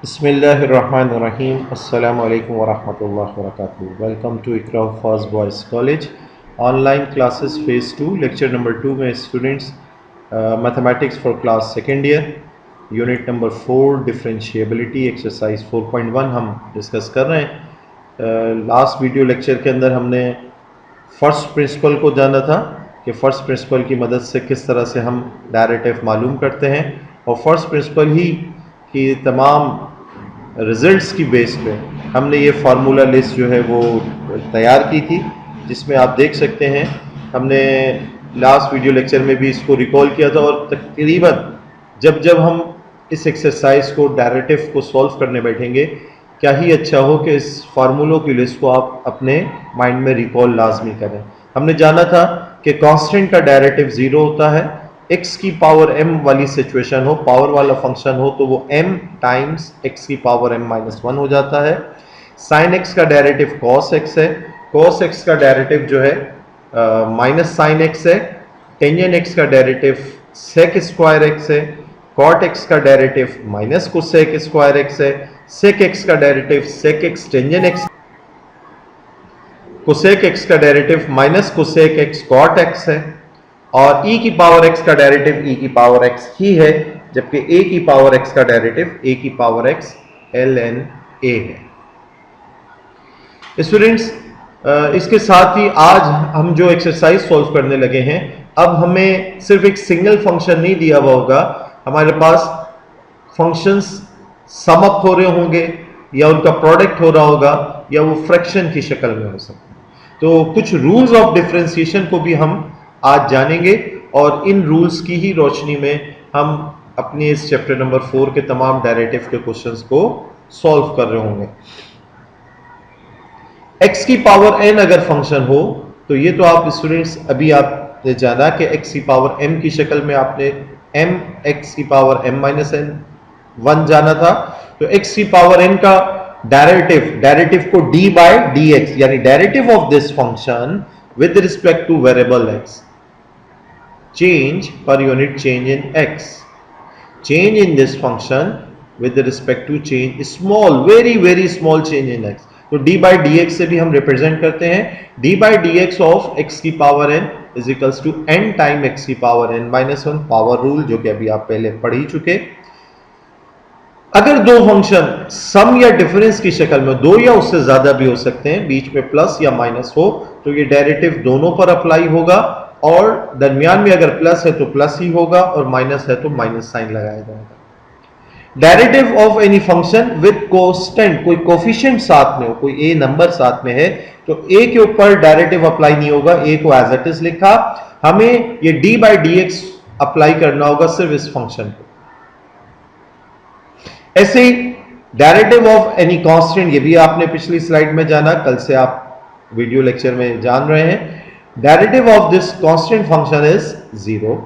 Bismillahirrahmanirrahim. Assalamu alaikum wa rahmatullahi wa barakatuh. Welcome to Iqra Fast Boys College. Online classes phase 2, lecture number 2 में students mathematics for class second year unit number 4 differentiability exercise 4.1 हम discuss कर रहे हैं। Last video lecture के अंदर हमने first principle को जाना था कि फर्स्ट प्रिंसिपल की मदद से किस तरह से हम डायरेक्टिव मालूम करते हैं, और फर्स्ट प्रिंसिपल ही की तमाम रिजल्ट्स की बेस पे हमने ये फार्मूला लिस्ट जो है वो तैयार की थी, जिसमें आप देख सकते हैं हमने लास्ट वीडियो लेक्चर में भी इसको रिकॉल किया था। और तकरीबन जब जब हम इस एक्सरसाइज को डायरेक्टिव को सॉल्व करने बैठेंगे, क्या ही अच्छा हो कि इस फार्मूलों की लिस्ट को आप अपने माइंड में रिकॉल लाजमी करें। हमने जाना था कि कांस्टेंट का डायरेक्टिव 0 होता है, x की पावर m वाली सिचुएशन हो, पावर वाला फंक्शन हो तो वो m टाइम्स x की पावर m माइनस 1 हो जाता है। साइन x का डायरेक्टिव cos x है, cos x का डायरेक्टिव जो है माइनस साइन x है, टेंजेंट x का डायरेक्टिव sec स्क्वायर x है, cot x का directive minus cosec square x है, sec x का directive sec x tangent x, cosec x का directive minus cosec x cot x है, और e की पावर x का डायरेक्टिव e की पावर x ही है, जबकि a की पावर x का डायरेक्टिव a की पावर x ln a है। स्टूडेंट्स, इसके साथ ही आज हम जो एक्सरसाइज सॉल्व करने लगे हैं, अब हमें सिर्फ एक सिंगल फंक्शन नहीं दिया हुआ होगा, हमारे पास फंक्शंस सम अप हो रहे होंगे या उनका प्रोडक्ट हो रहा होगा या वो फ्रैक्शन की शक्ल में हो सकता है। तो कुछ रूल्स ऑफ डिफरेंशिएशन को भी हम आज जानेंगे और इन रूल्स की ही रोशनी में हम अपने इस चैप्टर नंबर 4 के तमाम डायरेक्टिव के क्वेश्चंस को सॉल्व कर रहे होंगे। x की पावर n अगर फंक्शन हो तो ये तो आप स्टूडेंट्स अभी आपने जाना कि x की पावर m की शक्ल में आपने m x की पावर m माइनस n 1 जाना था, तो x की पावर n का डायरेक्टिव को d बाय dx यानी directive of this function with respect to variable x, change per unit change in x, change in this function with respect to change small, very small change in x। तो d by dx से भी हम represent करते हैं d by dx of x की power n is equals to n time x की power n minus 1 power rule, जो कि अभी आप पहले पढ़ ही चुके। अगर दो फंक्शन सम या डिफरेंस की शक्ल में, दो या उससे ज्यादा भी हो सकते हैं, बीच में प्लस या माइनस हो, तो ये डायरेक्टिव दोनों पर अप्लाई होगा, और दरमियान में अगर प्लस है तो प्लस ही होगा और माइनस है तो माइनस साइन लगाया जाएगा। Directive of any function with constant, कोई कोफिशिएंट साथ में हो, कोई ए नंबर साथ में है, तो ए के ऊपर डायरेक्टिव अप्लाई नहीं होगा, ए को एज इट इज लिखा, हमें ये D by d x apply करना होगा सिर्फ इस फंक्शन को। ऐसे ही डायरेक्टिव ऑफ एनी कांस्टेंट, ये भी आपने पिछली स्लाइड में जाना, कल से आप वीडियो लेक्चर में जान रहे हैं। Directive of this constant function is 0,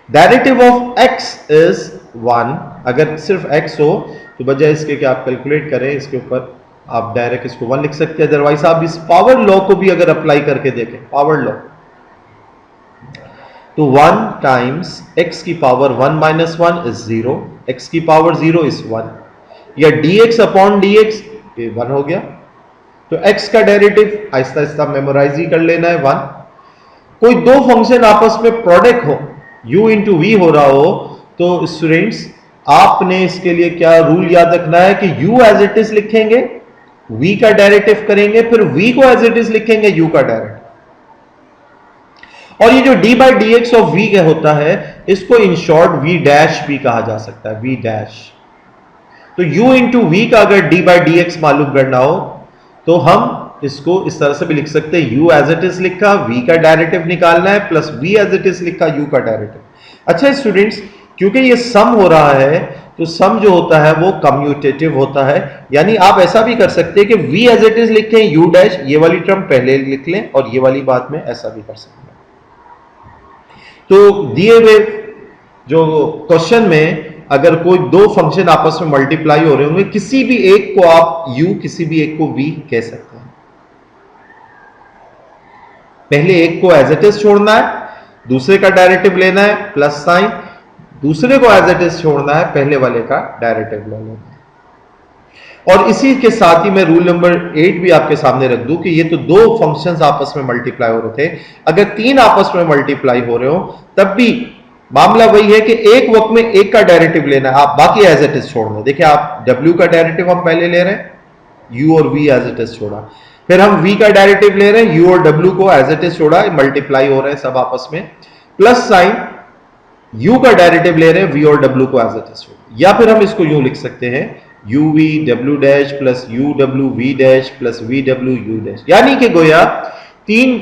directive of x is 1। अगर सिर्फ x हो तो बजाय इसके कि आप कैलकुलेट करें, इसके ऊपर आप डायरेक्ट इसको 1 लिख सकते हैं। अदरवाइज आप इस पावर लॉ को भी अगर अप्लाई करके देखें, पावर लॉ, तो 1 टाइम्स x की पावर 1 माइनस 1 इज 0, x की पावर 0 इज 1, या dx अपॉन dx ये 1 हो गया। तो x का डेरिवेटिव आहिस्ता आहिस्ता मेमोराइज ही कर लेना है 1। कोई दो फंक्शन आपस में प्रोडक्ट हो, u इंटू वी हो रहा हो, तो स्टूडेंट्स आपने इसके लिए क्या रूल याद रखना है कि u एज इट इज लिखेंगे, v का डेरिवेटिव करेंगे, फिर v को एज इट इज लिखेंगे, u का डेरिवेटिव। और ये जो d by d x of v का होता है, इसको इन शॉर्ट v डैश भी कहा जा सकता है, v डैश। तो u इंटू वी का अगर d बाई डी एक्स मालूम करना हो तो हम इसको इस तरह से भी लिख सकते हैं, u एज इट इज लिखा, v का डायरेक्टिव निकालना है, plus v as it is लिखा, u का डायरेक्टिव। अच्छा स्टूडेंट्स, क्योंकि ये सम हो रहा है तो सम जो होता है वो कम्यूटेटिव होता है, यानी आप ऐसा भी कर सकते हैं कि v एज इट इज लिखें, u डैश ये वाली टर्म पहले लिख लें और ये वाली बात में ऐसा भी कर सकते हैं। तो दिए हुए जो क्वेश्चन में अगर कोई दो फंक्शन आपस में मल्टीप्लाई हो रहे होंगे, किसी भी एक को आप u, किसी भी एक को v कह सकते हैं। पहले एक को एज इट इज छोड़ना है, दूसरे का डायरेक्टिव लेना है प्लस साइन, दूसरे को एज इट इज छोड़ना है, पहले वाले का डायरेक्टिव ले लेना है। और इसी के साथ ही मैं रूल नंबर 8 भी आपके सामने रख दूं कि ये तो दो फंक्शंस आपस में मल्टीप्लाई हो रहे थे, अगर तीन आपस में मल्टीप्लाई हो रहे हो तब भी मामला वही है कि एक वक्त में एक का डेरिवेटिव लेना है, आप बाकी एज इट इज छोड़ दें। देखिए आप w का डेरिवेटिव हम पहले ले रहे हैं, u और v एज इट इज छोड़ा, फिर हम v का डेरिवेटिव ले रहे हैं, u और w को एज इट इज छोड़ा, मल्टीप्लाई हो रहे हैं सब आपस में, प्लस साइन u का डेरिवेटिव ले रहे हैं, v और w को एज इट इज छोड़ा, या फिर हम इसको यूं लिख सकते हैं uv w dash plus uw v dash plus vw u dash, यानी कि गोया तीन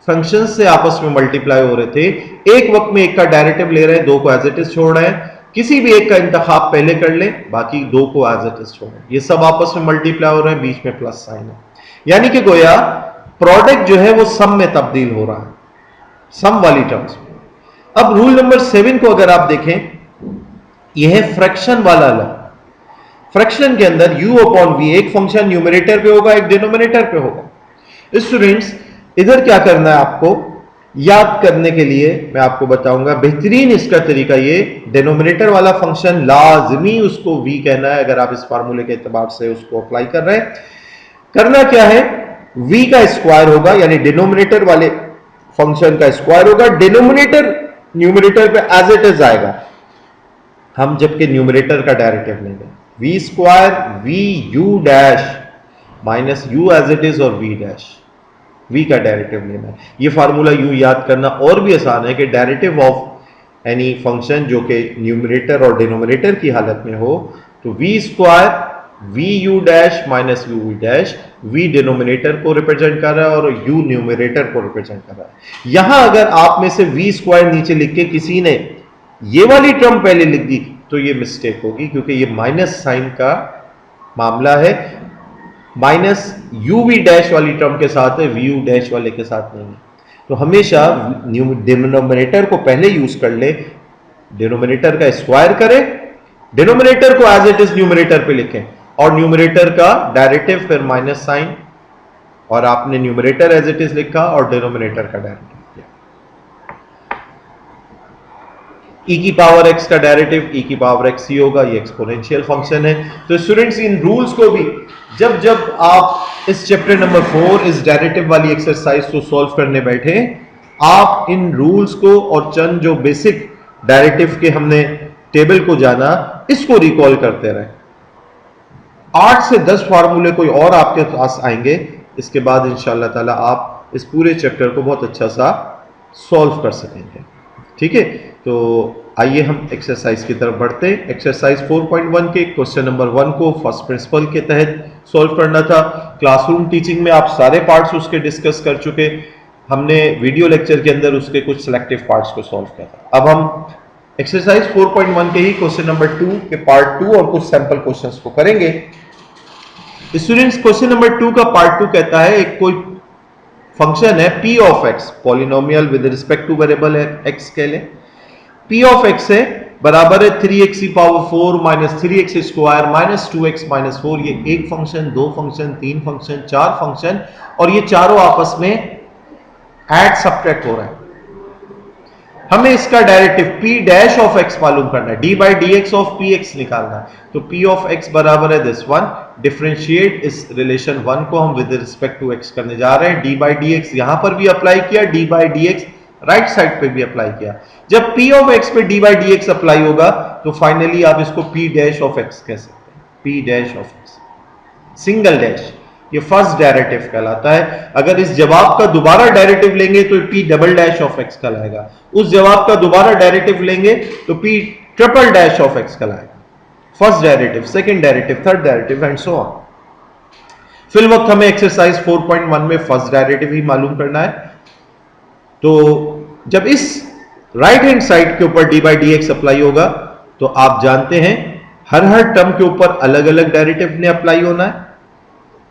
फंक्शन से आपस में मल्टीप्लाई हो रहे थे, एक वक्त में एक का डेरिवेटिव ले रहे हैं, दो को एज इट इज छोड़ रहे हैं, किसी भी एक का इंतखाब पहले कर ले, बाकी दो को एज इट इज छोड़ें, ये सब आपस में मल्टीप्लाई हो रहे हैं, बीच में प्लस साइन है, यानी कि गोया प्रोडक्ट जो है वो सम में तब्दील हो रहा है, सम वाली टर्म्स में। अब रूल नंबर 7 को अगर आप देखें, यह है फ्रैक्शन वाला लॉ। फ्रैक्शन के अंदर u अपॉन v, एक फंक्शन न्यूमरेटर पे होगा, एक डिनोमिनेटर पे होगा। स्टूडेंट्स इधर क्या करना है आपको याद करने के लिए मैं आपको बताऊंगा, बेहतरीन इसका तरीका ये, डिनोमिनेटर वाला फंक्शन लाजमी उसको v कहना है, अगर आप इस फार्मूले के एतबार से उसको अप्लाई कर रहे हैं। करना क्या है, v का स्क्वायर होगा, यानी डिनोमिनेटर वाले फंक्शन का स्क्वायर होगा, डिनोमिनेटर न्यूमरेटर पे एज इट इज आएगा, हम जबकि न्यूमरेटर का डेरिवेटिव लेंगे, v square v u dash minus u as it is और v डैश, v का डेरिवेटिव लेना है। ये फार्मूला यूं याद करना और भी आसान है कि डेरिवेटिव ऑफ एनी फंक्शन जो कि न्यूमरेटर और डिनोमिनेटर की हालत में हो, तो v square v u dash minus u v dash, v denominator को रिप्रेजेंट कर रहा है और u न्यूमरेटर को रिप्रेजेंट कर रहा है। यहां अगर आप में से v स्क्वायर नीचे लिख के किसी ने ये वाली टर्म पहले लिख दी तो ये मिस्टेक होगी, क्योंकि ये माइनस साइन का मामला है, माइनस यू वी डैश वाली टर्म के साथ है, वी यू डैश वाले के साथ नहीं है। तो हमेशा डिनोमिनेटर को पहले यूज कर ले, डिनोमिनेटर का स्क्वायर करें, डिनोमिनेटर को एज इट इज न्यूमरेटर पे लिखें और न्यूमरेटर का डेरिवेटिव फिर माइनस साइन, और आपने न्यूमरेटर एज इट इज लिखा और डिनोमिनेटर का डेरिवेटिव किया। e की पावर x का डेरिवेटिव e की पावर x ही होगा, ये एक्सपोनेंशियल फंक्शन है। तो स्टूडेंट्स इन रूल्स को भी जब जब आप इस चैप्टर नंबर 4 इस डेरिवेटिव वाली एक्सरसाइज को सॉल्व करने बैठे, आप इन रूल्स को और चंद जो बेसिक डेरिवेटिव के हमने टेबल को जाना, इसको रिकॉल करते रहे। 8 से 10 फार्मूले कोई और आपके पास आएंगे, इसके बाद इंशाअल्लाह ताला आप इस पूरे चैप्टर को बहुत अच्छा सा सॉल्व कर सकेंगे। ठीक है, तो आइए हम एक्सरसाइज की तरफ बढ़ते हैं। एक्सरसाइज 4.1 के क्वेश्चन नंबर 1 को फर्स्ट प्रिंसिपल के तहत सॉल्व करना था। क्लासरूम टीचिंग में आप सारे पार्ट्स उसके डिस्कस कर चुके, हमने वीडियो लेक्चर के अंदर उसके कुछ सिलेक्टिव पार्ट्स को सॉल्व किया था। अब हम एक्सरसाइज 4.1 के ही क्वेश्चन नंबर 2 के पार्ट 2 और कुछ सैंपल क्वेश्चंस को करेंगे। स्टूडेंट्स क्वेश्चन नंबर 2 का पार्ट 2 कहता है एक कोई फंक्शन है p of x, polynomial with respect to variable है x के लिए, p ऑफ x है बराबर है 3x की power 4 minus 3x square minus 2x minus 4। ये एक फंक्शन, दो फंक्शन, तीन फंक्शन, चार फंक्शन, और ये चारों आपस में ऐड सब्ट्रैक्ट हो रहा है। हमें इसका directive p dash of x मालूम करना है, d by d x of P x निकालना है। तो p ऑफ x बराबर है दिस वन, डिफरेंशिएट इस रिलेशन 1 को हम विद रिस्पेक्ट टू x करने जा रहे हैं। d बाई डी एक्स यहां पर भी अप्लाई किया, d by d x right side पे भी अप्लाई किया। जब p ऑफ x पे d by d x apply होगा तो फाइनली आप इसको p डैश ऑफ x कह सकते हैं, p dash of x single dash, ये फर्स्ट डेरिवेटिव कहलाता है। अगर इस जवाब का दोबारा डेरिवेटिव लेंगे तो p double dash of x कहलाएगा, उस जवाब का दोबारा डेरिवेटिव लेंगे तो p triple dash of x कहलाएगा। First derivative, second derivative, third derivative and so on. फिल वक्त हमें एक्सरसाइज 4.1 में फर्स्ट डेरिवेटिव ही मालूम करना है। तो जब इस राइट हैंड साइड के ऊपर d by d x apply होगा तो आप जानते हैं हर टर्म के ऊपर अलग अलग डेरिवेटिव ने अप्लाई होना है,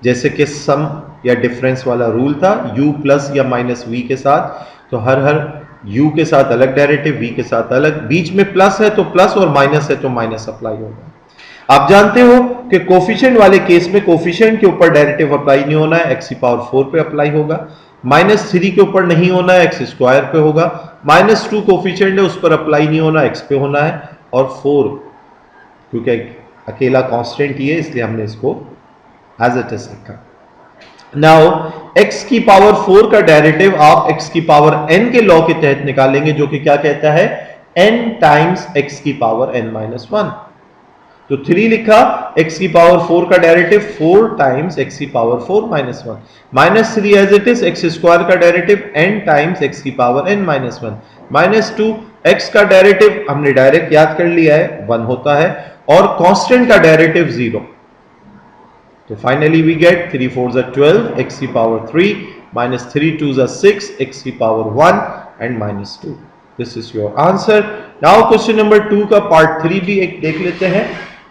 जैसे कि सम या डिफरेंस वाला रूल था u प्लस या माइनस v के साथ, तो हर u के साथ अलग डेरिवेटिव, v के साथ अलग, बीच में प्लस है तो प्लस और माइनस है तो माइनस अप्लाई होगा। आप जानते हो कि कोफिशिएंट वाले केस में कोफिशिएंट के ऊपर डेरिवेटिव अप्लाई नहीं होना है, x की पावर 4 पे अप्लाई होगा। -3 के ऊपर नहीं होना है, x स्क्वायर पे होगा। -2 कोफिशिएंट है, उस पर अप्लाई नहीं होना, x पे होना है। और 4 क्योंकि अकेला कांस्टेंट ही है, इसलिए हमने इसको एज इट इज लिखा। नाउ x की पावर 4 का डेरिवेटिव आप x की पावर n के लॉ के तहत निकालेंगे, जो कि क्या कहता है n टाइम्स x की पावर n माइनस 1। तो 3 लिखा, x की पावर 4 का डेरिवेटिव 4 टाइम्स x की power 4 minus 1, minus 3 as it is, x square का डेरिवेटिव n टाइम्स x की power n minus 1, minus 2, x का डेरिवेटिव हमने डायरेक्ट याद कर लिया है 1 होता है, और कांस्टेंट का डेरिवेटिव 0। तो फाइनली वी गेट 3 4 12, x की पावर 3 माइनस 3 2 6, x की power 1 and minus 2। This is your answer. Now question number 2 का पार्ट 3 भी एक देख लेते हैं।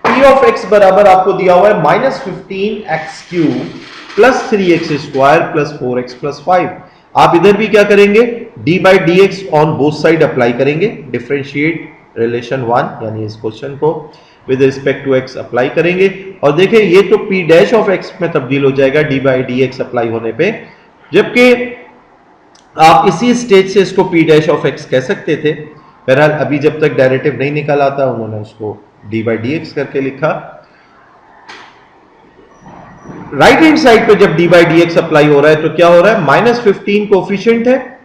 p ऑफ x बराबर आपको दिया हुआ है minus 15x³ plus 3x square plus 4x plus 5। आप इधर भी क्या करेंगे, d by d x on both side apply करेंगे, डिफरेंशिएट रिलेशन 1 यानी इस क्वेश्चन को with respect to x apply करेंगे, और देखिए ये तो p डैश ऑफ x में तब्दील हो जाएगा d by d x apply होने पे, जबकि आप इसी स्टेज से इसको p डैश ऑफ x कह सकते थे। बहरहाल अभी जब तक डेरिवेटिव नहीं निकल आता, उन्होंने उसको d बाई डी एक्स करके लिखा। राइट हैंड साइड पे जब d by d x apply हो रहा है तो क्या हो रहा है, माइनस 15 कोफिशिएंट है।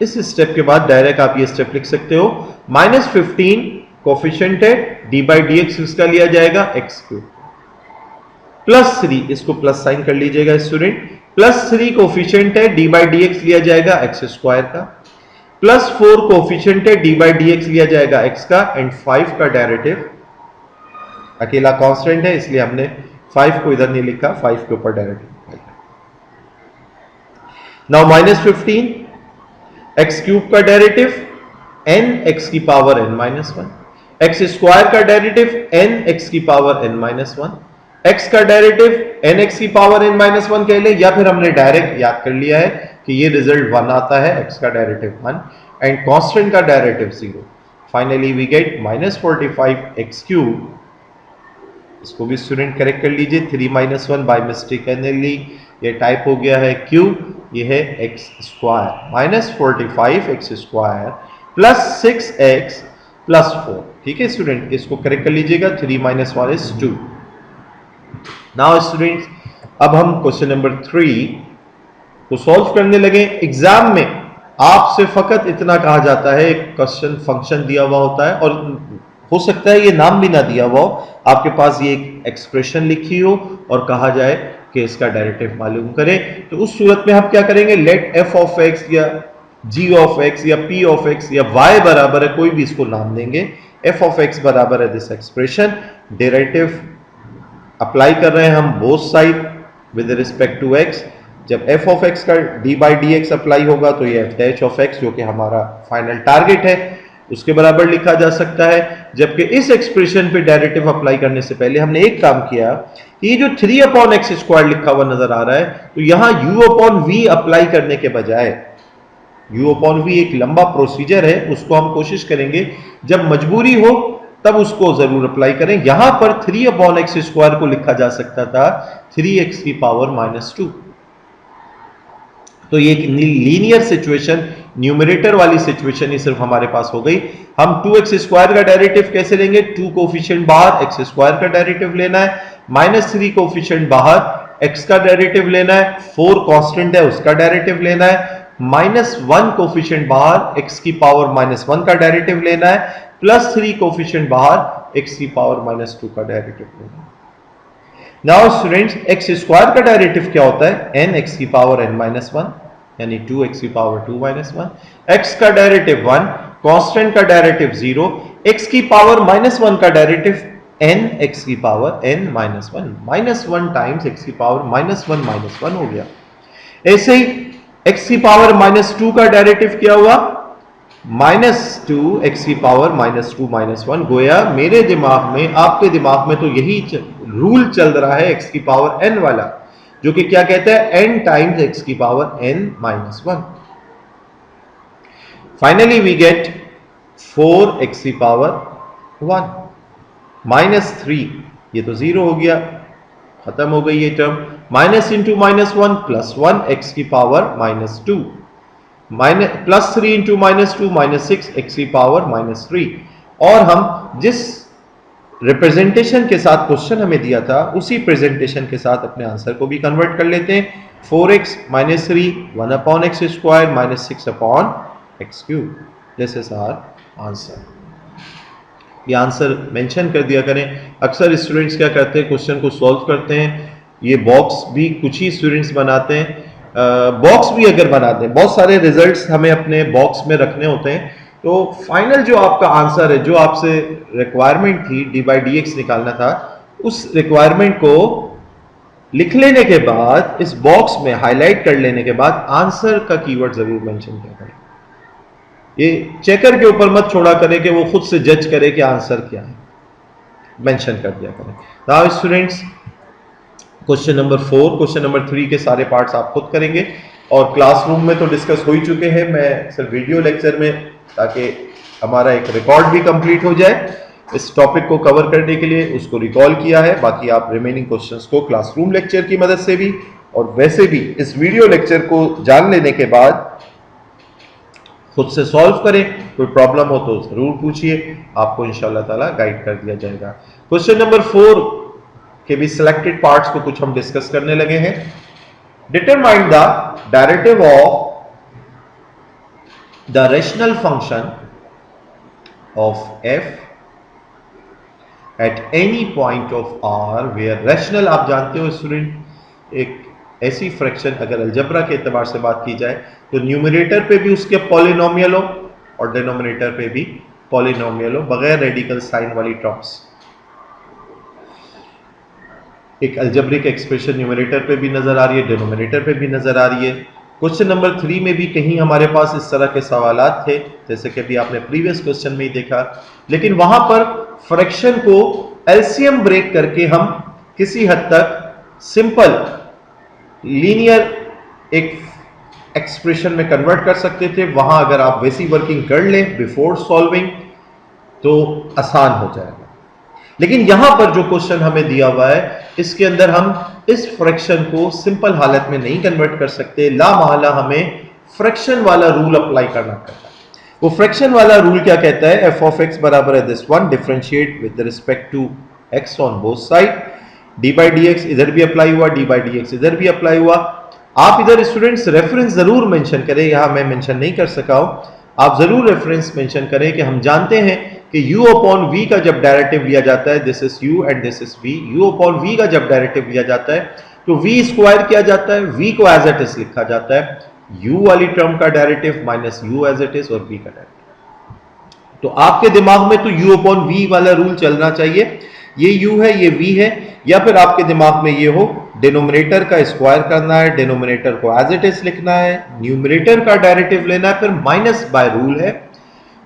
इस स्टेप के बाद डायरेक्ट आप ये स्टेप लिख सकते हो, माइनस 15 कोफिशिएंट है, d बाई डी एक्स इसका लिया जाएगा x³ प्लस 3, इसको प्लस साइन कर लीजिएगा स्टूडेंट, प्लस 3 कोफिशिएंट है, d बाई डी एक्स लिया जाएगा x स्क्वायर का, प्लस 4 कोफिशिएंट है, d बाई डी एक्स लिया जाएगा x का, एंड 5 का डेरिवेटिव अकेला कांस्टेंट है इसलिए हमने 5 को इधर नहीं लिखा, 5 के ऊपर डेरिवेटिव। नाउ माइनस 15 x³ का डेरिवेटिव n x की power n minus 1, x square का डेरिवेटिव n x की पावर n माइनस 1, x का डेरिवेटिव n x की पावर n माइनस 1 कह ले, या फिर हमने डायरेक्ट याद कर लिया है कि ये रिजल्ट 1 आता है, x का डेरिवेटिव 1 एंड कांस्टेंट का derivative 0। Finally we get minus 45x³। इसको भी स्टूडेंट करेक्ट कर लीजिए, 3 माइनस 1 बाय मिस्टेकनली ये टाइप हो गया है q, ये है x स्क्वायर, माइनस 45x स्क्वायर प्लस 6x प्लस 4। ठीक है स्टूडेंट, इसको करेक्ट कर लीजिएगा, 3 माइनस 1 इज 2। नाउ स्टूडेंट्स अब हम क्वेश्चन नंबर 3 को सॉल्व करने लगे। एग्जाम में आपसे फकत इतना कहा जाता है, एक क्वेश्चन फंक्शन दिया हुआ होता है और हो सकता है ये नाम भी ना दिया हुआ हो, आपके पास ये एक एक्सप्रेशन लिखी हो और कहा जाए कि इसका डेरिवेटिव मालूम करें, तो उस सूरत में हम क्या करेंगे, लेट f ऑफ x या g ऑफ x या p ऑफ x या y बराबर है, कोई भी इसको नाम देंगे, f ऑफ x बराबर है दिस एक्सप्रेशन, डेरिवेटिव अप्लाई कर रहे हैं हम both side with respect to x। जब f ऑफ x का d by d x apply होगा तो ये f डैश ऑफ x जो कि हमारा फाइनल टारगेट है उसके बराबर लिखा जा सकता है। जबकि इस एक्सप्रेशन पे डेरिवेटिव अप्लाई करने से पहले हमने एक काम किया कि ये जो 3 अपॉन एक्स स्क्वायर लिखा हुआ नजर आ रहा है, तो यहां u अपॉन v अप्लाई करने के बजाय, u अपॉन v एक लंबा प्रोसीजर है, उसको हम कोशिश करेंगे जब मजबूरी हो तब उसको जरूर अप्लाई करें। यहां पर 3 अपॉन एक्स स्क्वायर को लिखा जा सकता था 3x की पावर माइनस 2। तो ये एक लीनियर सिचुएशन, न्यूमरेटर वाली सिचुएशन ही सिर्फ हमारे पास हो गई। हम 2x स्क्वायर का डेरिवेटिव कैसे लेंगे, 2 कोफिशिएंट बाहर, x स्क्वायर का डेरिवेटिव लेना है, माइनस 3 कोफिशिएंट बाहर, x का डेरिवेटिव लेना है, 4 कांस्टेंट है उसका डेरिवेटिव लेना है, माइनस 1 कोफिशिएंट बाहर, x की पावर माइनस 1 का डेरिवेटिव लेना है, प्लस 3 कोफिशिएंट बाहर, x की पावर माइनस 2 का डेरिवेटिव लेना है। नाउ स्टूडेंट्स x स्क्वायर का डेरिवेटिव क्या होता है, n x की पावर n माइनस 1 यानी 2x की पावर 2 माइनस 1, x का डेरिवेटिव 1, कांस्टेंट का डेरिवेटिव 0, x की पावर माइनस 1 का डेरिवेटिव n x की power n minus 1, minus 1 times x की पावर माइनस 1 हो गया। ऐसे ही x की पावर माइनस 2 का डेरिवेटिव क्या हुआ, माइनस 2 x की पावर माइनस 2 माइनस 1। गोया मेरे दिमाग में, आपके दिमाग में तो यही रूल चल रहा है x की पावर n वाला, जो कि क्या कहता है n टाइम्स x की power n minus 1। Finally we get 4x की पावर 1 माइनस 3, ये तो 0 हो गया, खत्म हो गई ये term, minus into minus 1 plus 1 x की power minus 2, minus plus 3 into minus 2 minus 6 x की पावर माइनस 3। और हम जिस रिप्रेजेंटेशन के साथ क्वेश्चन हमें दिया था, उसी प्रेजेंटेशन के साथ अपने आंसर को भी कन्वर्ट कर लेते हैं। 4x minus 3 1 upon x square minus 6 upon x cube, this is our answer. ये आंसर मेंशन कर दिया करें। अक्सर स्टूडेंट्स क्या करते हैं, क्वेश्चन को सॉल्व करते हैं, ये बॉक्स भी कुछ ही स्टूडेंट्स बनाते हैं, बॉक्स भी अगर बनाते हैं, बहुत सारे रिजल्ट्स हमें अपने बॉक्स में रखने होते हैं, तो फाइनल जो आपका आंसर है, जो आपसे रिक्वायरमेंट थी डी बाई डी एक्स निकालना था, उस रिक्वायरमेंट को लिख लेने के बाद इस बॉक्स में हाईलाइट कर लेने के बाद आंसर का कीवर्ड जरूर मेंशन किया करें। ये चेकर के ऊपर मत छोड़ा करें कि वो खुद से जज करे कि आंसर क्या है, मेंशन कर दिया करें। Now students, question number 4, question number 3 के सारे पार्ट्स आप खुद करेंगे और क्लासरूम में तो डिस्कस हो ही चुके हैं, मैं सिर्फ वीडियो लेक्चर में, ताकि हमारा एक रिकॉर्ड भी कंप्लीट हो जाए, इस टॉपिक को कवर करने के लिए उसको रिकॉल किया है। बाकी आप रिमेनिंग क्वेश्चंस को क्लासरूम लेक्चर की मदद से भी और वैसे भी इस वीडियो लेक्चर को जान लेने के बाद खुद से सॉल्व करें। कोई प्रॉब्लम हो तो जरूर पूछिए, आपको इंशाअल्लाह ताला गाइड कर दिया जाएगा। क्वेश्चन नंबर 4 के भी सिलेक्टेड पार्ट्स को कुछ हम डिस्कस करने लगे हैं। Determine the derivative of the rational function of f at any point of r where rational, आप जानते हो स्टूडेंट, एक ऐसी फ्रैक्शन अगर अलजबरा के एतबार से बात की जाए तो न्यूमरेटर पे भी उसके पॉलिनोमियल हो और डिनोमिनेटर पे भी पॉलिनोमियल हो, बगैर रेडिकल साइन वाली टर्म्स। एक अलजेब्रिक एक्सप्रेशन न्यूमरेटर पे भी नजर आ रही है, डिनोमिनेटर पे भी नजर आ रही है। क्वेश्चन नंबर 3 में भी कहीं हमारे पास इस तरह के सवालात थे, जैसे कि अभी आपने प्रीवियस क्वेश्चन में ही देखा, लेकिन वहां पर फ्रैक्शन को एलसीएम ब्रेक करके हम किसी हद तक सिंपल लीनियर एक एक्सप्रेशन में कन्वर्ट कर सकते थे। वहां अगर आप वैसी वर्किंग कर लें बिफोर सॉल्विंग तो आसान हो जाएगा। लेकिन यहां पर जो क्वेश्चन हमें दिया हुआ है, इसके अंदर हम इस फ्रैक्शन को सिंपल हालत में नहीं कन्वर्ट कर सकते, ला महला हमें फ्रैक्शन वाला रूल अप्लाई करना पड़ता है। वो फ्रैक्शन वाला रूल क्या कहता है, एफ ऑफ एक्स बराबर है this one, differentiate with respect to x on both side, d by d x इधर भी अप्लाई हुआ, डी बाई डी एक्स इधर भी अप्लाई हुआ। आप इधर स्टूडेंट्स रेफरेंस जरूर मेंशन करें, यहां मैं मेंशन नहीं कर सका हूं, आप जरूर रेफरेंस मेंशन करें कि हम जानते हैं कि u अपॉन v का जब डायरेक्टिव लिया जाता है, this is u and this is v, u upon v का जब डायरेक्टिव लिया जाता है तो v स्क्वायर किया जाता है, v को एज इट इज लिखा जाता है, u वाली टर्म का directive minus u as it is और v का डायरेक्टिव। तो आपके दिमाग में तो u अपॉन v वाला रूल चलना चाहिए, ये u है ये v है, या फिर आपके दिमाग में ये हो डिनोमिनेटर का स्क्वायर करना है, डिनोमिनेटर को एज इट इज लिखना है, न्यूमरेटर का डायरेक्टिव लेना है, फिर माइनस बाय रूल है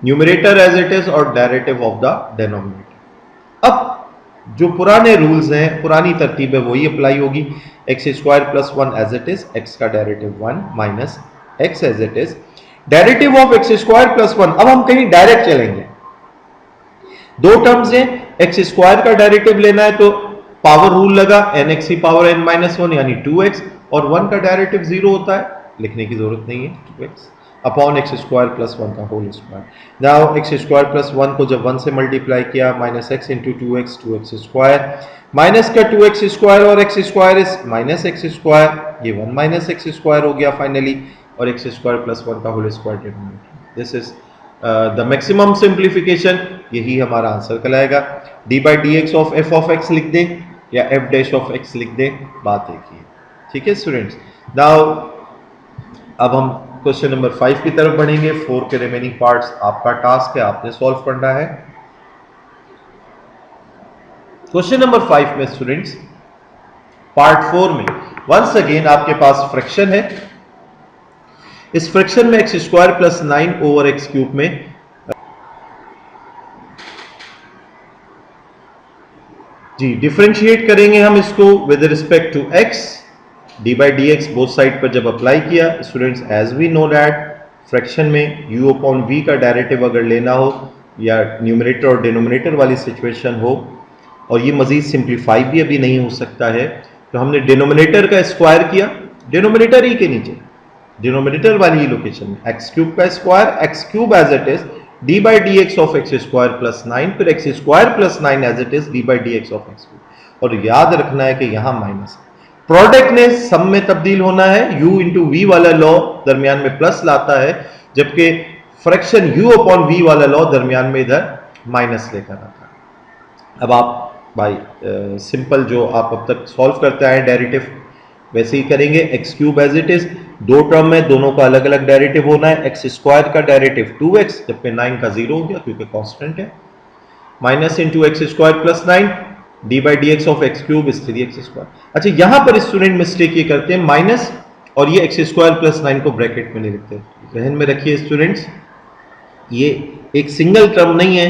न्यूमरेटर एज इट इज और डायरेक्टिव ऑफ द डिनोमिनेटर। अब जो पुराने रूल्स हैं, पुरानी तरतीब है, वही अप्लाई होगी। X square plus 1 as it is, x का derivative 1 minus x as it is, derivative of x square plus 1। अब हम कहीं डायरेक्ट चलेंगे, दो टर्म्स हैं, एक्स स्क्वायर का डायरेक्टिव लेना है तो पावर रूल लगा, एन एक्स की पावर एन माइनस 1 यानी 2x, और 1 का डायरेक्टिव 0 होता है, लिखने की जरूरत नहीं है, 2x upon x square plus 1 का whole square. Now x square plus 1 को जब 1 से मल्टीप्लाई किया, minus x into 2x, 2x square, minus का 2x स्क्वायर और x square is minus x square, ये 1 माइनस एक्स स्क्वायर हो गया फाइनली, और एक्स स्क्वायर प्लस 1 का whole square denominator. This is the maximum simplification, यही हमारा आंसर कहलाएगा। D by d x of f of x लिख दें या एफ डैश ऑफ एक्स लिख दें, बात एक ही है। ठीक है स्टूडेंट्स, नाउ अब हम क्वेश्चन नंबर 5 की तरफ बढ़ेंगे। 4 के रिमेनिंग पार्ट्स आपका टास्क है, आपने सॉल्व करना है। क्वेश्चन नंबर 5 में स्टूडेंट्स, पार्ट 4 में वंस अगेन आपके पास फ्रैक्शन है। इस फ्रैक्शन में x square plus 9 over x cube में जी डिफरेंशिएट करेंगे हम इसको with respect to x, d by d x both side पर जब अप्लाई किया students, as we know that fraction में u अपॉन v का डायरेक्टिव अगर लेना हो या न्यूमरेटर और डिनोमिनेटर वाली सिचुएशन हो, और ये मजीद सिंप्लीफाई भी अभी नहीं हो सकता है, तो हमने डिनोमिनेटर का स्क्वायर किया, डिनोमिनेटर ही के नीचे डिनोमिनेटर वाली लोकेशन में एक्स क्यूब का square, x cube as it is d by d x of x square plus 9, फिर x square plus 9 as it is d by d x of x cube. और याद रखना है कि यहां माइनस है, प्रोडक्ट ने सम में तब्दील होना है, u इंटू वी वाला लॉ दरमियान में प्लस लाता है, जबकि फ्रैक्शन u अपॉन v वाला लॉ दरमियान में इधर माइनस लेकर आता है। अब आप भाई सिंपल जो आप अब तक सॉल्व करते आए डेरिवेटिव वैसे ही करेंगे। X cube as it is, दो टर्म में दोनों का अलग अलग डेरिवेटिव होना है। एक्स स्क्वायर का डेरिवेटिव 2x, जबकि 9 का 0 हो गया क्योंकि कांस्टेंट है, minus into x square plus 9 D by d x of x cube is 3x square. अच्छा, यहां पर स्टूडेंट मिस्टेक ये करते हैं, माइनस और ये एक्स स्क्वायर प्लस 9 को ब्रैकेट में नहीं लिखते। ध्यान में रखिए स्टूडेंट्स, ये एक सिंगल टर्म नहीं है।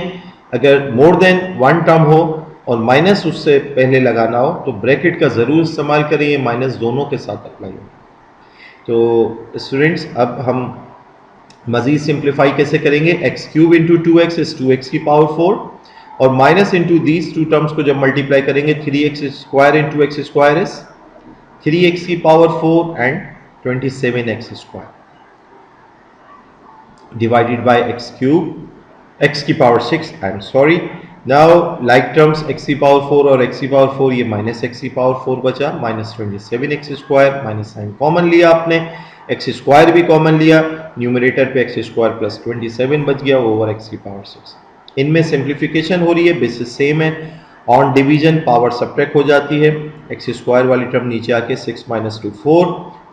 अगर मोर देन वन टर्म हो और माइनस उससे पहले लगाना हो तो ब्रैकेट का जरूर इस्तेमाल करें, ये माइनस दोनों के साथ अप्लाई हो। तो स्टूडेंट्स अब हम मजीद सिंप्लीफाई कैसे करेंगे, x cube into 2x is 2x की पावर 4 और minus into these two terms को जब मल्टीप्लाई करेंगे 3x square into x square is 3x की power 4 and 27x square divided by x cube x की power 6, I am sorry. Now like terms x की power 4 और x की power 4, ये minus x की पावर 4 बचा, minus 27x square, minus sign common लिया आपने, x स्क्वायर भी कॉमन लिया, न्यूमरेटर पे x स्क्वायर प्लस 27 बच गया ओवर x की पावर 6। इनमें सिंप्लीफिकेशन हो रही है, बेसिस सेम है, ऑन डिवीजन पावर सब्ट्रैक्ट हो जाती है, x स्क्वायर वाली टर्म नीचे आके 6 माइनस 2 4,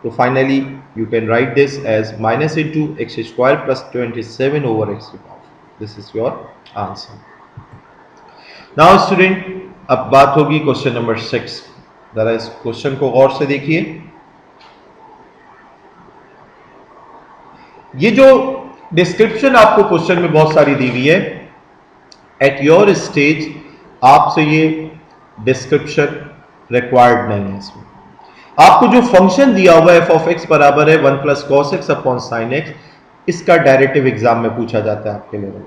तो finally you can write this as minus into x square plus 27 over x की power. This is your answer. Now student अब बात होगी क्वेश्चन नंबर 6। जरा इस क्वेश्चन को गौर से देखिए। ये जो डिस्क्रिप्शन आपको क्वेश्चन में बहुत सारी दी हुई है, एट योर स्टेज आपसे ये डिस्क्रिप्शन रिक्वायर्ड नहीं है। इसमें आपको जो फंक्शन दिया हुआ है एफ ऑफ एक्स बराबर है 1 plus cos x upon sine x, इसका डायरेक्टिव एग्जाम में पूछा जाता है आपके level.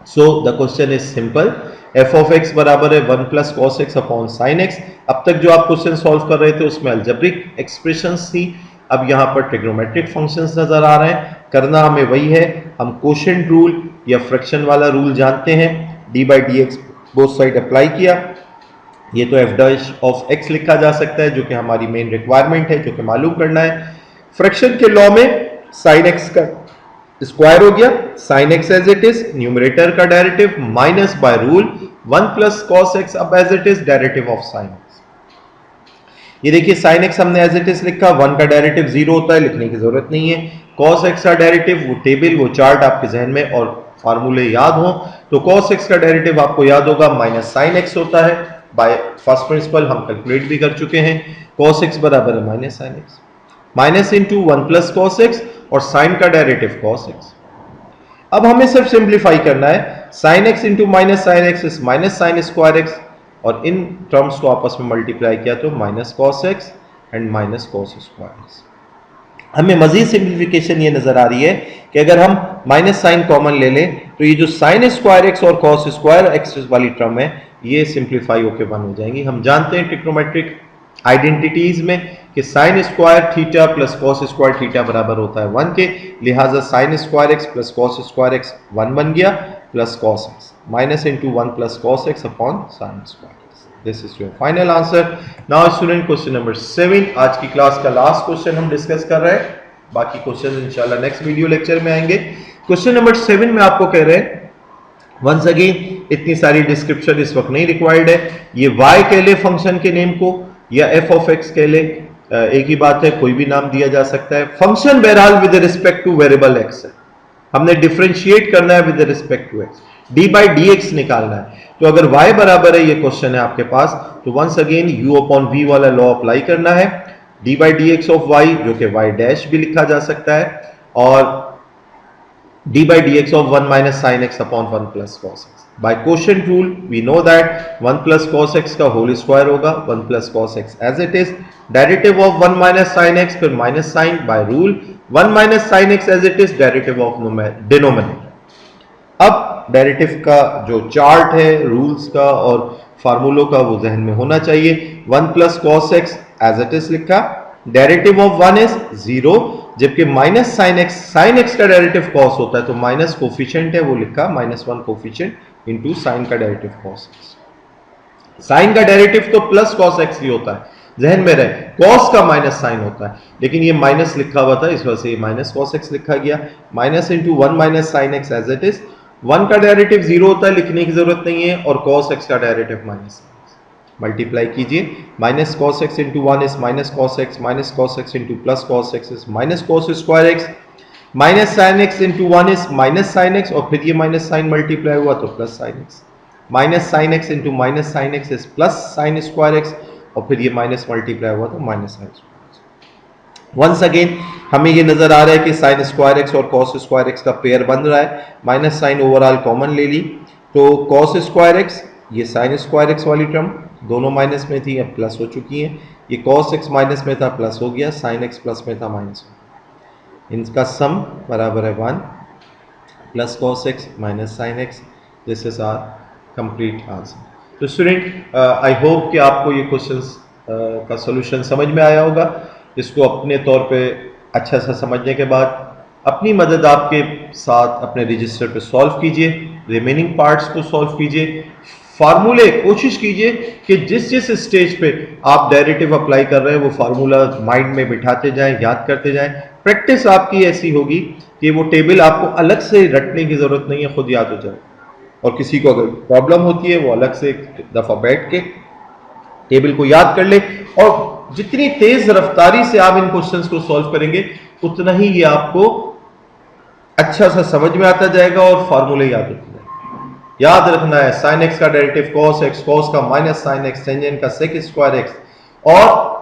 So the question is simple, F of x बराबर है 1 plus cos x upon sine x. अब तक जो आप क्वेश्चन सॉल्व कर रहे थे उसमें अलजेब्रिक एक्सप्रेशंस थी, अब यहां पर ट्रिग्नोमेट्रिक फंक्शंस नजर आ रहे हैं। करना हमें वही है, हम कोशेंट रूल या फ्रैक्शन वाला रूल जानते हैं, D by d x both side apply किया, ये तो एफ डैश ऑफ एक्स लिखा जा सकता है जो कि हमारी मेन रिक्वायरमेंट है, जो कि मालूम करना है। फ्रैक्शन के लॉ में साइन एक्स का स्क्वायर हो गया, sine x as it is, numerator का derivative minus by rule 1 plus cos x अब as it is derivative of sine x. ये देखिए साइन एक्स हमने एज इट इज लिखा, 1 का डेरिवेटिव 0 होता है, लिखने की जरूरत नहीं है। कॉस एक्स का डेरिवेटिव, वो टेबल वो चार्ट आपके जहन में और फार्मूले याद हो तो कॉस एक्स का डेरिवेटिव आपको याद होगा माइनस साइन एक्स होता है, बाय फर्स्ट प्रिंसिपल हम कैलकुलेट भी कर चुके हैं। कॉस एक्स बराबर है minus sine x, minus into 1 plus cos x और साइन का डेरिवेटिव कॉस एक्स। अब हमें सिर्फ सिंप्लीफाई करना है, sine x into minus sine x is minus sine square x, और इन टर्म्स को आपस में मल्टीप्लाई किया तो minus cos x and minus cos square x. हमें मजीद सिंप्लीफिकेशन ये नजर आ रही है कि अगर हम माइनस साइन कॉमन ले लें तो ये जो साइन स्क्वायर एक्स और कॉस स्क्वायर एक्स वाली टर्म है ये सिंप्लीफाई होकर वन हो जाएंगी। हम जानते हैं ट्रिग्नोमेट्रिक आइडेंटिटीज में कि sine square theta plus cos square theta बराबर होता है 1 के, लिहाजा sine square x plus cos square x 1 बन गया, plus cos x minus into 1 plus cos x upon sine square x. This is your final answer. Now student question number 7, आज की class का लास्ट क्वेश्चन हम discuss कर रहे हैं, बाकी क्वेश्चन इंशाल्लाह नेक्स्ट वीडियो लेक्चर में आएंगे। क्वेश्चन नंबर 7 में आपको कह रहे हैं, वंस अगेन इतनी सारी डिस्क्रिप्शन इस वक्त नहीं रिक्वायर्ड है, ये y कह ले फंक्शन के नेम को या f ऑफ x कह ले, एक ही बात है, कोई भी नाम दिया जा सकता है। फंक्शन बहरहाल with respect to variable x है, हमने डिफरेंशिएट करना है with respect to x, d by d x निकालना है। तो अगर y बराबर है, ये क्वेश्चन है आपके पास, तो once again u upon v वाला लॉ अप्लाई करना है, d by d x of y जो कि y डैश भी लिखा जा सकता है, और d by dx of 1 minus sin x upon 1 plus cos x. By quotient rule, we know that 1 plus cos x का whole square होगा 1 plus cos x as it is. Derivative of 1 minus sin x फिर minus sin by rule 1 minus sin x as it is derivative of denominator. अब derivative का जो chart है rules का और फार्मूलों का वो जहन में होना चाहिए। 1 plus cos x as it is लिखा, डेरिवेटिव ऑफ 1 इज 0 जबकि माइनस साइन एक्स का डेरिवेटिव कॉस होता है, तो माइनस कोफिशिएंट है वो लिखा -1 कोफिशिएंट इंटू साइन का डेरिवेटिव कॉस एक्स। साइन का डेरिवेटिव तो प्लस कॉस एक्स ही होता है, जहन में रहे, कॉस का माइनस साइन होता है, लेकिन ये माइनस लिखा हुआ था, इस वजह से ये माइनस कॉस एक्स लिखा गया। Minus into 1 minus sine x as it is. 1 का डेरिवेटिव 0 होता है, लिखने की जरूरत नहीं है, और कॉस एक्स का डेरिवेटिव माइनस, मल्टीप्लाई कीजिए, minus cos x into 1 is minus cos x into plus cos x is minus cos square x, minus sine x into 1 is minus sine x, और फिर ये माइनस साइन मल्टीप्लाई हुआ तो plus sine x, minus sine x into minus sine x is plus sine square x, और फिर ये minus multiply हुआ तो minus sine square. Once again हमें ये नजर आ रहा है कि साइन स्क्वायर एक्स और कॉस स्क्वायर एक्स का पेयर बन रहा है, माइनस साइन ओवरऑल कॉमन ले ली, तो कॉस स्क्वायर एक्स, ये साइन स्क्वायर एक्स वाली टर्म दोनों माइनस में थी, अब प्लस हो चुकी है, ये कॉस एक्स माइनस में था प्लस हो गया, साइन एक्स प्लस में था माइनस हो गया, इनका सम बराबर है 1 plus cos x minus sine x. This is our complete answer. तो स्टूडेंट आई होप कि आपको ये क्वेश्चंस का सॉल्यूशन समझ में आया होगा। इसको अपने तौर पे अच्छा सा समझने के बाद अपनी मदद आपके साथ अपने रजिस्टर पे सॉल्व कीजिए, रिमेनिंग पार्ट्स को सॉल्व कीजिए, फार्मूले कोशिश कीजिए कि जिस जिस स्टेज पे आप डेरिवेटिव अप्लाई कर रहे हैं वो फार्मूला माइंड में बिठाते जाएं, याद करते जाएं। प्रैक्टिस आपकी ऐसी होगी कि वो टेबल आपको अलग से रटने की जरूरत नहीं है, खुद याद हो जाए, और किसी को अगर प्रॉब्लम होती है वो अलग से एक दफा बैठ के टेबल को याद कर ले, और जितनी तेज रफ्तारी से आप इन क्वेश्चंस को सॉल्व करेंगे उतना ही ये आपको अच्छा सा समझ में आता जाएगा और फार्मूले याद होते जाएंगे। याद रखना है साइन एक्स का डेरिवेटिव कॉस एक्स, कॉस का माइनस साइन एक्स, टेंजेंट का सेक स्क्वायर एक्स, और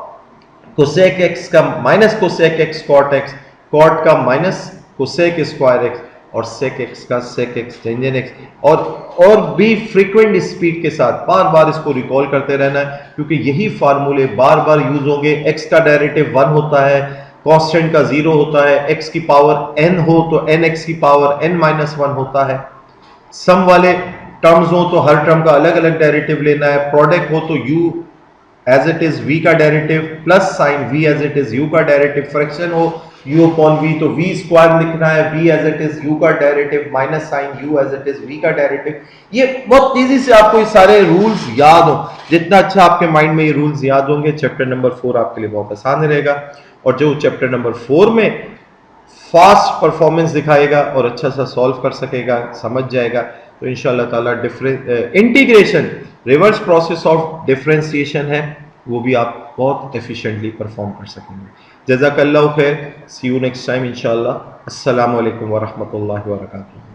कोसेक एक्स का minus cosec x cot x, cot का माइनस कोसेक स्क्वायर एक्स, और सेक एक्स का सेक एक्स टेंजेंट एक्स, और भी फ्रीक्वेंट स्पीड के साथ बार बार इसको रिकॉल करते रहना है, क्योंकि यही फार्मूले बार बार यूज होंगे। एक्स का डेरिवेटिव 1 होता है, कांस्टेंट का 0 होता है, एक्स की पावर n हो तो n एक्स की पावर n-1 होता है, सम वाले टर्म्स हो तो हर टर्म का अलग अलग डेरिवेटिव लेना है, प्रोडक्ट हो तो u as it is v का derivative plus sign v as it is u का डेरिवेटिव, फ्रैक्शन हो u अपॉन v तो v स्क्वायर लिखना है, v as it is u का derivative minus sign u as it is v का derivative. ये बहुत तेजी से आपको ये सारे रूल्स याद हो, जितना अच्छा आपके माइंड में ये रूल्स याद होंगे चैप्टर नंबर 4 आपके लिए बहुत आसान रहेगा, और जो चैप्टर नंबर 4 में फास्ट परफॉर्मेंस दिखाएगा और अच्छा सा सॉल्व कर सकेगा, समझ जाएगा, तो इंशाल्लाह ताला integration reverse process of differentiation है वो भी आप बहुत एफिशिएंटली परफॉर्म कर सकेंगे। जज़ाकल्लाहु खैर, सी यू नेक्स्ट टाइम इंशाल्लाह। अस्सलामु अलैकुम व रहमतुल्लाहि व बरकातुहू।